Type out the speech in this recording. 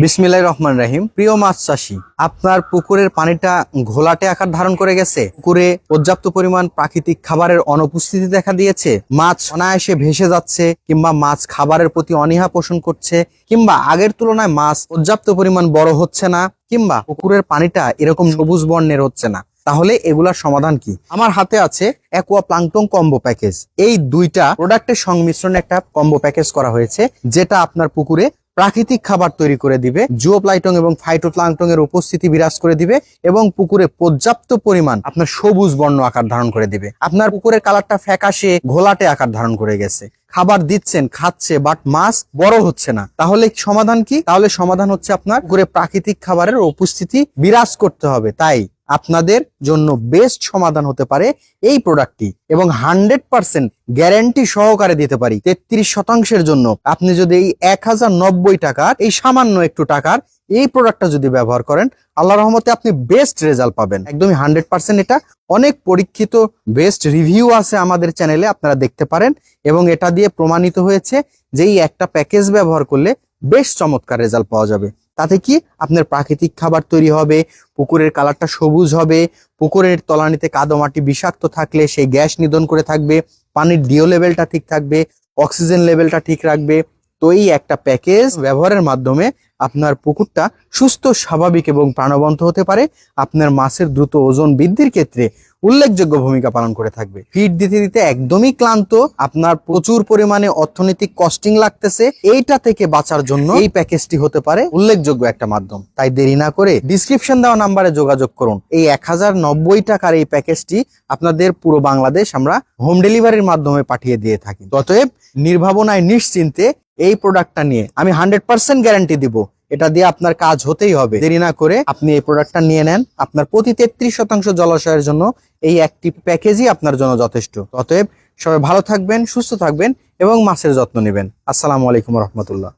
বিসমিল্লাহির রহমানির রহিম। প্রিয় মাছ চাষী, আপনার পুকুরের পানিটা ঘোলাটে আকার ধারণ করে গেছে, পুকুরে পর্যাপ্ত পরিমাণ প্রাকৃতিক খাবারের অনুপস্থিতি দেখা দিয়েছে, মাছ অনায়াসে ভেসে যাচ্ছে, কিংবা মাছ খাবারের প্রতি অনীহা পোষণ করছে, কিংবা আগের তুলনায় মাছ পর্যাপ্ত পরিমাণ বড় হচ্ছে না, কিংবা পুকুরের পানিটা এরকম সবুজ বর্ণের হচ্ছে না, তাহলে এগুলার সমাধান কি? আমার হাতে আছে অ্যাকোয়া প্লাঙ্কটন কম্বো প্যাকেজ। এই দুইটা প্রোডাক্টের সংমিশ্রণে একটা কম্বো প্যাকেজ করা হয়েছে, যেটা আপনার পুকুরে প্রাকৃতিক খাবার তৈরি করে দিবে, জুওপ্লাঙ্কটন এবং ফাইটোপ্লাঙ্কটন এর উপস্থিতি বিরাজ করে দিবে এবং পুকুরে পর্যাপ্ত পরিমাণ আপনার সবুজ বর্ণ আকার ধারণ করে দিবে। আপনার পুকুরের কালারটা ফ্যাকাশে ঘোলাটে আকার ধারণ করে গেছে, খাবার দিচ্ছেন, খাচ্ছে, বাট মাছ বড় হচ্ছে না, তাহলে সমাধান কি? তাহলে সমাধান হচ্ছে আপনার পুকুরে প্রাকৃতিক খাবারের উপস্থিতি বিরাজ করতে হবে। তাই আপনাদের জন্য বেস্ট সমাধান হতে পারে এই প্রোডাক্টটি, এবং 100% গ্যারান্টি সহকারে দিতে পারি 33% জন্য। আপনি যদি এই 1090 টাকার, এই সামান্য একটু টাকার এই প্রোডাক্টটা যদি ব্যবহার করেন, আল্লাহর রহমতে আপনি বেস্ট রেজাল্ট পাবেন, একদমই 100%। এটা অনেক পরীক্ষিত বেস্ট রিভিউ আছে আমাদের চ্যানেলে, আপনারা দেখতে পারেন, এবং এটা দিয়ে প্রমাণিত হয়েছে যে এই একটা প্যাকেজ ব্যবহার করলে বেশ চমৎকার রেজাল্ট পাওয়া যাবে। তাতে কি আপনার প্রাকৃতিক খাবার তৈরি হবে, পুকুরের কালারটা সবুজ হবে, পুকুরের তলানিতে কাদো মাটি বিষাক্ত থাকলে সেই গ্যাস নিধন করে থাকবে, পানির ডিও লেভেলটা ঠিক থাকবে, অক্সিজেন লেভেলটা ঠিক রাখবে। তো এই একটা প্যাকেজ ব্যবহারের মাধ্যমে আপনার পুকুরটা সুস্থ, স্বাভাবিক এবং প্রাণবন্ত হতে পারে, আপনার মাছের দ্রুত ওজন বৃদ্ধির ক্ষেত্রে উল্লেখযোগ্য ভূমিকা পালন করে থাকবে। ফিড দিতে দিতে একদমই ক্লান্ত, আপনার প্রচুর পরিমাণে অর্থনৈতিক কস্টিং লাগতেছে, এইটা থেকে বাঁচার জন্য এই প্যাকেজটি হতে পারে উল্লেখযোগ্য একটা মাধ্যম। তাই দেরি না করে ডিসক্রিপশন দেওয়া নাম্বারে যোগাযোগ করুন। এই 1090 টাকার এই প্যাকেজটি আপনাদের পুরো বাংলাদেশ আমরা হোম ডেলিভারির মাধ্যমে পাঠিয়ে দিয়ে থাকি। অতএব নির্ভাবনায় নিশ্চিন্তে এই প্রোডাক্টটা নিয়ে আমি 100% গ্যারান্টি দিব, এটা দিয়ে আপনার কাজ হতেই হবে। দেরি না করে আপনি এই প্রোডাক্টটা নিয়ে নেন, আপনার প্রতি 33% জলাশয়ের জন্য এই একটি প্যাকেজই আপনার জন্য যথেষ্ট। অতএব সবাই ভালো থাকবেন, সুস্থ থাকবেন এবং মাছের যত্ন নেবেন। আসসালামু আলাইকুম রহমতুল্লাহ।